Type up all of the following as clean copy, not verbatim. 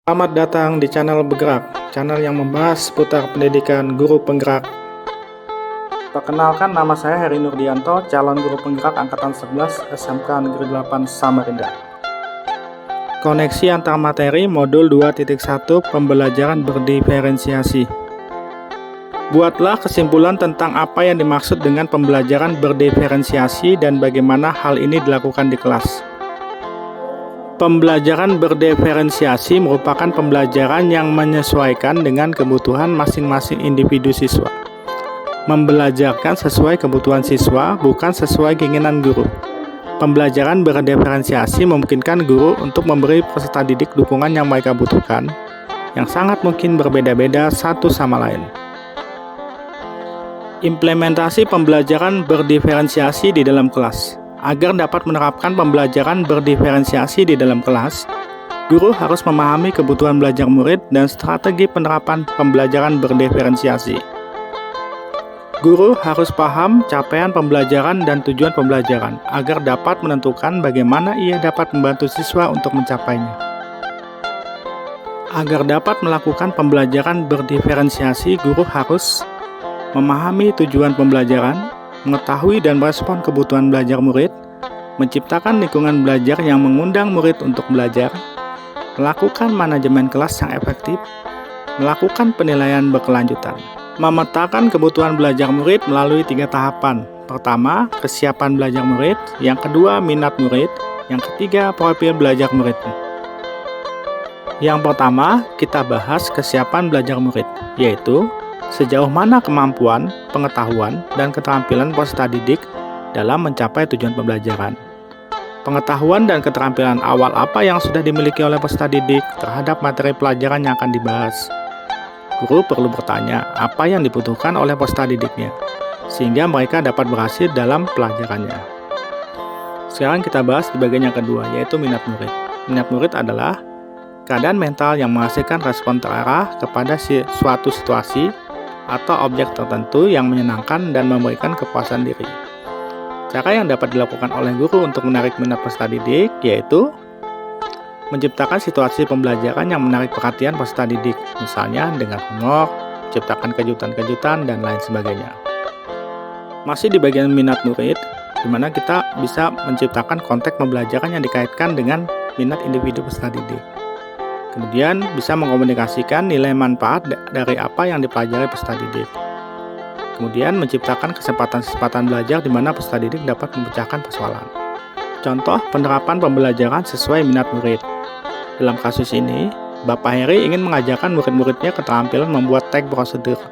Selamat datang di channel Bergerak, channel yang membahas seputar pendidikan guru penggerak. Perkenalkan, nama saya Heri Nurdianto, calon guru penggerak Angkatan 11 SMK Negeri 8 Samarinda. Koneksi antar materi modul 2.1 pembelajaran berdiferensiasi. Buatlah kesimpulan tentang apa yang dimaksud dengan pembelajaran berdiferensiasi dan bagaimana hal ini dilakukan di kelas. Pembelajaran berdiferensiasi merupakan pembelajaran yang menyesuaikan dengan kebutuhan masing-masing individu siswa. Membelajarkan sesuai kebutuhan siswa, bukan sesuai keinginan guru. Pembelajaran berdiferensiasi memungkinkan guru untuk memberi peserta didik dukungan yang mereka butuhkan, yang sangat mungkin berbeda-beda satu sama lain. Implementasi pembelajaran berdiferensiasi di dalam kelas. Agar dapat menerapkan pembelajaran berdiferensiasi di dalam kelas, guru harus memahami kebutuhan belajar murid dan strategi penerapan pembelajaran berdiferensiasi. Guru harus paham capaian pembelajaran dan tujuan pembelajaran, agar dapat menentukan bagaimana ia dapat membantu siswa untuk mencapainya. Agar dapat melakukan pembelajaran berdiferensiasi, guru harus memahami tujuan pembelajaran, mengetahui dan merespon kebutuhan belajar murid, menciptakan lingkungan belajar yang mengundang murid untuk belajar, melakukan manajemen kelas yang efektif, melakukan penilaian berkelanjutan, memetakan kebutuhan belajar murid melalui 3 tahapan. Pertama, kesiapan belajar murid, yang kedua, minat murid, yang ketiga, profil belajar murid. Yang pertama, kita bahas kesiapan belajar murid, yaitu sejauh mana kemampuan, pengetahuan, dan keterampilan peserta didik dalam mencapai tujuan pembelajaran. Pengetahuan dan keterampilan awal apa yang sudah dimiliki oleh peserta didik terhadap materi pelajaran yang akan dibahas. Guru perlu bertanya apa yang dibutuhkan oleh peserta didiknya, sehingga mereka dapat berhasil dalam pelajarannya. Sekarang kita bahas di bagian yang kedua, yaitu minat murid. Minat murid adalah keadaan mental yang menghasilkan respon terarah kepada suatu situasi atau objek tertentu yang menyenangkan dan memberikan kepuasan diri. Cara yang dapat dilakukan oleh guru untuk menarik minat peserta didik yaitu menciptakan situasi pembelajaran yang menarik perhatian peserta didik, misalnya dengan humor, menciptakan kejutan-kejutan, dan lain sebagainya. Masih di bagian minat murid, di mana kita bisa menciptakan konteks pembelajaran yang dikaitkan dengan minat individu peserta didik. Kemudian bisa mengkomunikasikan nilai manfaat dari apa yang dipelajari peserta didik. Kemudian menciptakan kesempatan-kesempatan belajar di mana peserta didik dapat memecahkan persoalan. Contoh penerapan pembelajaran sesuai minat murid. Dalam kasus ini, Bapak Heri ingin mengajarkan murid-muridnya keterampilan membuat tag prosedur.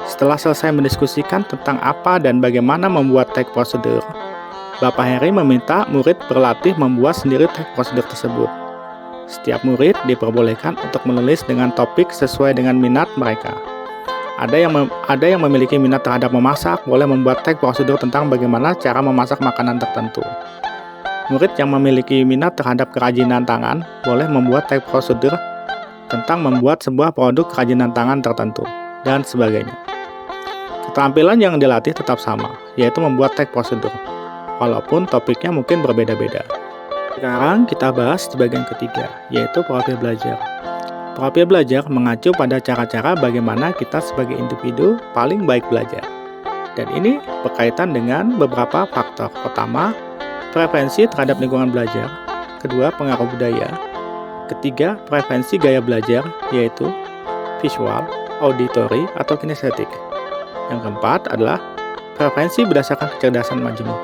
Setelah selesai mendiskusikan tentang apa dan bagaimana membuat tag prosedur, Bapak Heri meminta murid berlatih membuat sendiri tag prosedur tersebut. Setiap murid diperbolehkan untuk menulis dengan topik sesuai dengan minat mereka. Ada yang memiliki minat terhadap memasak, boleh membuat tag prosedur tentang bagaimana cara memasak makanan tertentu. Murid yang memiliki minat terhadap kerajinan tangan, boleh membuat tag prosedur tentang membuat sebuah produk kerajinan tangan tertentu, dan sebagainya. Keterampilan yang dilatih tetap sama, yaitu membuat tag prosedur, walaupun topiknya mungkin berbeda-beda. Sekarang kita bahas di bagian ketiga, yaitu profil belajar. Profil belajar mengacu pada cara-cara bagaimana kita sebagai individu paling baik belajar. Dan ini berkaitan dengan beberapa faktor. Pertama, preferensi terhadap lingkungan belajar. Kedua, pengaruh budaya. Ketiga, preferensi gaya belajar, yaitu visual, auditory, atau kinestetik. Yang keempat adalah preferensi berdasarkan kecerdasan majemuk.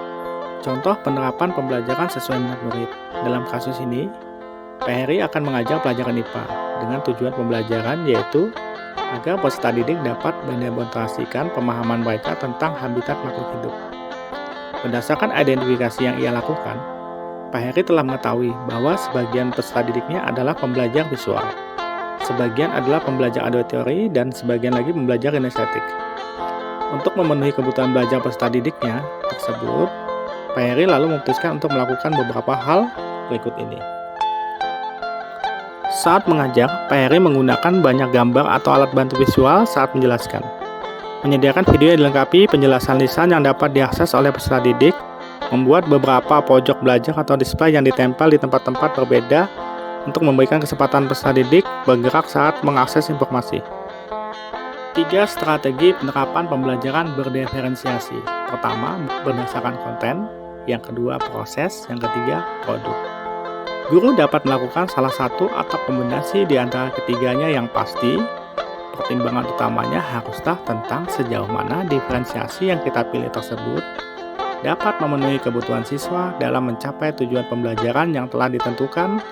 Contoh penerapan pembelajaran sesuai minat murid. Dalam kasus ini, Pak Heri akan mengajar pelajaran IPA dengan tujuan pembelajaran yaitu agar peserta didik dapat mendemonstrasikan pemahaman mereka tentang habitat makhluk hidup. Berdasarkan identifikasi yang ia lakukan, Pak Heri telah mengetahui bahwa sebagian peserta didiknya adalah pembelajar visual, sebagian adalah pembelajar auditory, dan sebagian lagi pembelajar kinestetik. Untuk memenuhi kebutuhan belajar peserta didiknya tersebut, Pak Heri lalu memutuskan untuk melakukan beberapa hal berikut ini. Saat mengajar, Pak Heri menggunakan banyak gambar atau alat bantu visual saat menjelaskan. Menyediakan video yang dilengkapi penjelasan lisan yang dapat diakses oleh peserta didik, membuat beberapa pojok belajar atau display yang ditempel di tempat-tempat berbeda untuk memberikan kesempatan peserta didik bergerak saat mengakses informasi. 3 strategi penerapan pembelajaran berdiferensiasi. Pertama, berdasarkan konten. Yang kedua, proses. Yang ketiga, produk. Guru dapat melakukan salah satu atau kombinasi di antara ketiganya yang pasti. Pertimbangan utamanya haruslah tentang sejauh mana diferensiasi yang kita pilih tersebut dapat memenuhi kebutuhan siswa dalam mencapai tujuan pembelajaran yang telah ditentukan,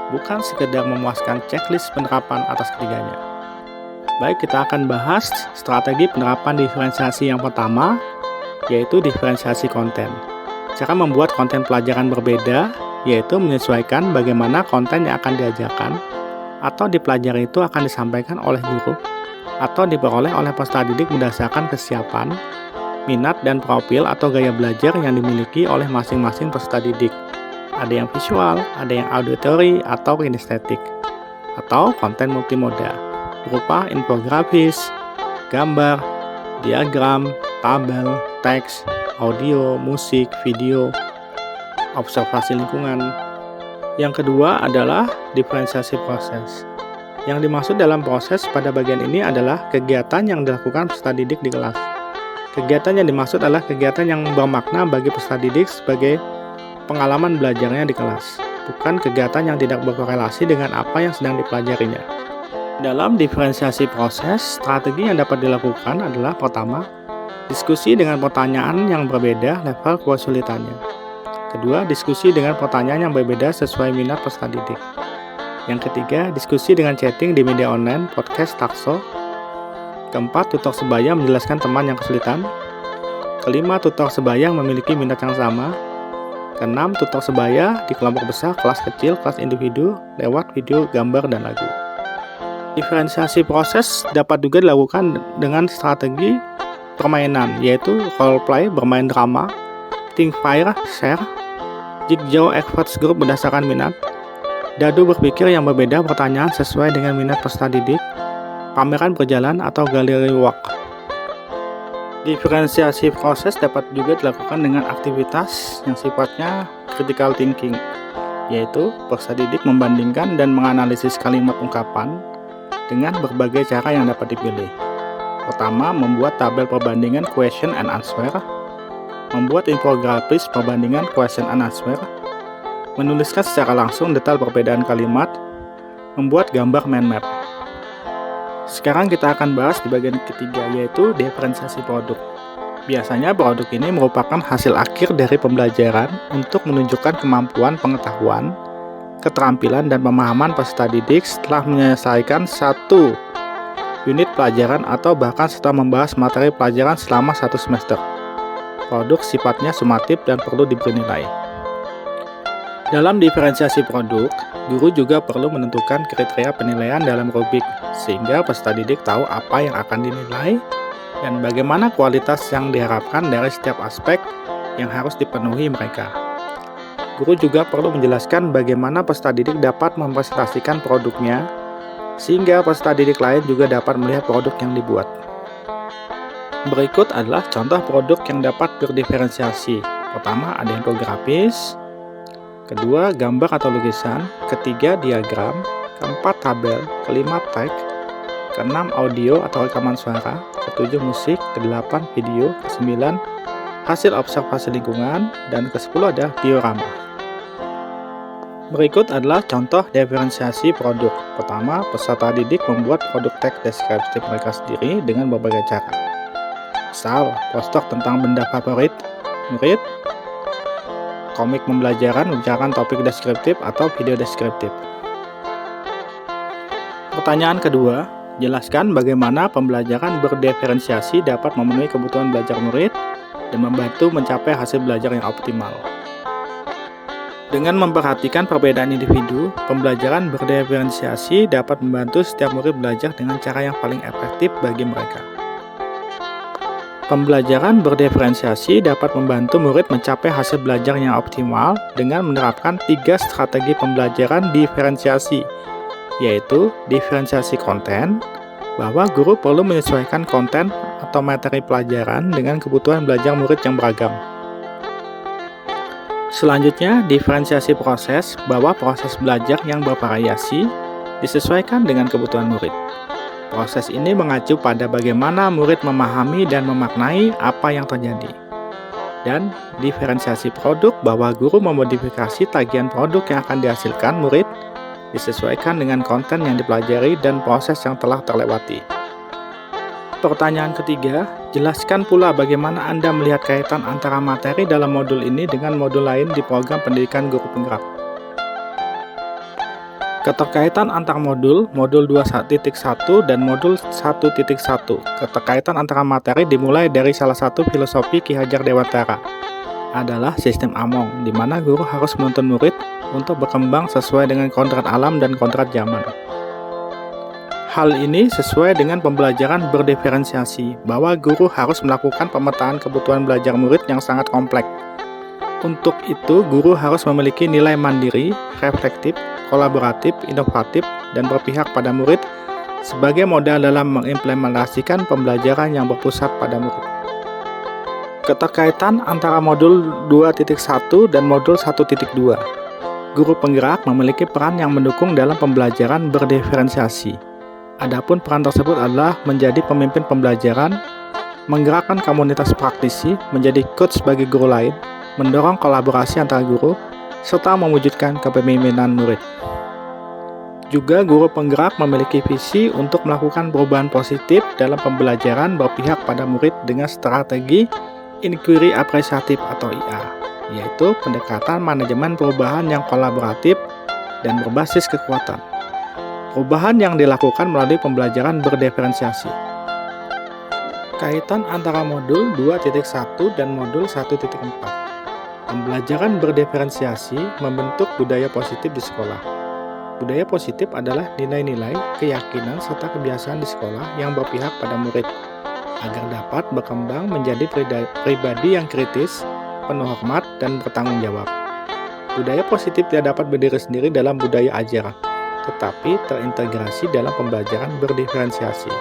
bukan sekedar memuaskan checklist penerapan atas ketiganya. Baik, kita akan bahas strategi penerapan diferensiasi yang pertama, yaitu diferensiasi konten. Cara membuat konten pelajaran berbeda, yaitu menyesuaikan bagaimana konten yang akan diajarkan atau dipelajari itu akan disampaikan oleh guru atau diperoleh oleh peserta didik berdasarkan kesiapan, minat, dan profil atau gaya belajar yang dimiliki oleh masing-masing peserta didik. Ada yang visual, ada yang auditory atau kinestetik, atau konten multimoda berupa infografis, gambar, diagram, tabel, teks, audio, musik, video, observasi lingkungan. Yang kedua adalah diferensiasi proses. Yang dimaksud dalam proses pada bagian ini adalah kegiatan yang dilakukan peserta didik di kelas. Kegiatan yang dimaksud adalah kegiatan yang bermakna bagi peserta didik sebagai pengalaman belajarnya di kelas, bukan kegiatan yang tidak berkorelasi dengan apa yang sedang dipelajarinya. Dalam diferensiasi proses, strategi yang dapat dilakukan adalah pertama, diskusi dengan pertanyaan yang berbeda level kesulitannya. Kedua, diskusi dengan pertanyaan yang berbeda sesuai minat peserta didik. Yang ketiga, diskusi dengan chatting di media online, podcast, talkshow. Keempat, tutor sebaya menjelaskan teman yang kesulitan. Kelima, tutor sebaya memiliki minat yang sama. Keenam, tutor sebaya di kelompok besar, kelas kecil, kelas individu, lewat video, gambar, dan lagu. Diferensiasi proses dapat juga dilakukan dengan strategi permainan, yaitu role play, bermain drama, think, fire, share, jigsaw experts group berdasarkan minat, dadu berpikir yang berbeda pertanyaan sesuai dengan minat peserta didik, pameran berjalan atau galeri walk. Diferensiasi proses dapat juga dilakukan dengan aktivitas yang sifatnya critical thinking, yaitu peserta didik membandingkan dan menganalisis kalimat ungkapan dengan berbagai cara yang dapat dipilih. Pertama, membuat tabel perbandingan question and answer, membuat infografis perbandingan question and answer, menuliskan secara langsung detail perbedaan kalimat, membuat gambar mind map. Sekarang kita akan bahas di bagian ketiga, yaitu diferensiasi produk. Biasanya produk ini merupakan hasil akhir dari pembelajaran untuk menunjukkan kemampuan pengetahuan, keterampilan, dan pemahaman peserta didik setelah menyelesaikan satu unit pelajaran atau bahkan setelah membahas materi pelajaran selama 1 semester. Produk sifatnya sumatif dan perlu diberi nilai. Dalam diferensiasi produk, guru juga perlu menentukan kriteria penilaian dalam rubrik, sehingga peserta didik tahu apa yang akan dinilai dan bagaimana kualitas yang diharapkan dari setiap aspek yang harus dipenuhi mereka. Guru juga perlu menjelaskan bagaimana peserta didik dapat mempresentasikan produknya, sehingga peserta didik lain juga dapat melihat produk yang dibuat. Berikut adalah contoh produk yang dapat berdiferensiasi. Pertama, ada infografis. Kedua, gambar atau lukisan. Ketiga, diagram. Keempat, tabel. Kelima, teks. Keenam, audio atau rekaman suara. Ketujuh, musik. Kedelapan, video. Kesembilan, hasil observasi lingkungan. Dan kesepuluh ada diorama. Berikut adalah contoh diferensiasi produk. Pertama, peserta didik membuat produk teks deskripsi mereka sendiri dengan berbagai cara. Misal, poster tentang benda favorit murid, komik pembelajaran membicarakan topik deskriptif atau video deskriptif. Pertanyaan kedua, jelaskan bagaimana pembelajaran berdiferensiasi dapat memenuhi kebutuhan belajar murid dan membantu mencapai hasil belajar yang optimal. Dengan memperhatikan perbedaan individu, pembelajaran berdiferensiasi dapat membantu setiap murid belajar dengan cara yang paling efektif bagi mereka. Pembelajaran berdiferensiasi dapat membantu murid mencapai hasil belajar yang optimal dengan menerapkan 3 strategi pembelajaran diferensiasi, yaitu diferensiasi konten, bahwa guru perlu menyesuaikan konten atau materi pelajaran dengan kebutuhan belajar murid yang beragam. Selanjutnya, diferensiasi proses bahwa proses belajar yang bervariasi disesuaikan dengan kebutuhan murid. Proses ini mengacu pada bagaimana murid memahami dan memaknai apa yang terjadi. Dan diferensiasi produk bahwa guru memodifikasi tagihan produk yang akan dihasilkan murid disesuaikan dengan konten yang dipelajari dan proses yang telah terlewati. Pertanyaan ketiga, jelaskan pula bagaimana Anda melihat kaitan antara materi dalam modul ini dengan modul lain di program pendidikan guru penggerak. Keterkaitan antar modul 2.1 dan modul 1.1. Keterkaitan antara materi dimulai dari salah satu filosofi Ki Hajar Dewantara adalah sistem Among, di mana guru harus menuntun murid untuk berkembang sesuai dengan kodrat alam dan kodrat zaman. Hal ini sesuai dengan pembelajaran berdiferensiasi, bahwa guru harus melakukan pemetaan kebutuhan belajar murid yang sangat kompleks. Untuk itu, guru harus memiliki nilai mandiri, reflektif, kolaboratif, inovatif, dan berpihak pada murid sebagai modal dalam mengimplementasikan pembelajaran yang berpusat pada murid. Keterkaitan antara modul 2.1 dan modul 1.2. Guru penggerak memiliki peran yang mendukung dalam pembelajaran berdiferensiasi. Adapun peran tersebut adalah menjadi pemimpin pembelajaran, menggerakkan komunitas praktisi, menjadi coach bagi guru lain, mendorong kolaborasi antara guru, serta mewujudkan kepemimpinan murid. Juga guru penggerak memiliki visi untuk melakukan perubahan positif dalam pembelajaran berpihak pada murid dengan strategi inquiry apresiatif atau IA, yaitu pendekatan manajemen perubahan yang kolaboratif dan berbasis kekuatan. Perubahan yang dilakukan melalui pembelajaran berdiferensiasi. Kaitan antara modul 2.1 dan modul 1.4. Pembelajaran berdiferensiasi membentuk budaya positif di sekolah. Budaya positif adalah nilai-nilai, keyakinan, serta kebiasaan di sekolah yang berpihak pada murid, agar dapat berkembang menjadi pribadi yang kritis, penuh hormat, dan bertanggung jawab. Budaya positif tidak dapat berdiri sendiri dalam budaya ajar, tetapi terintegrasi dalam pembelajaran berdiferensiasi.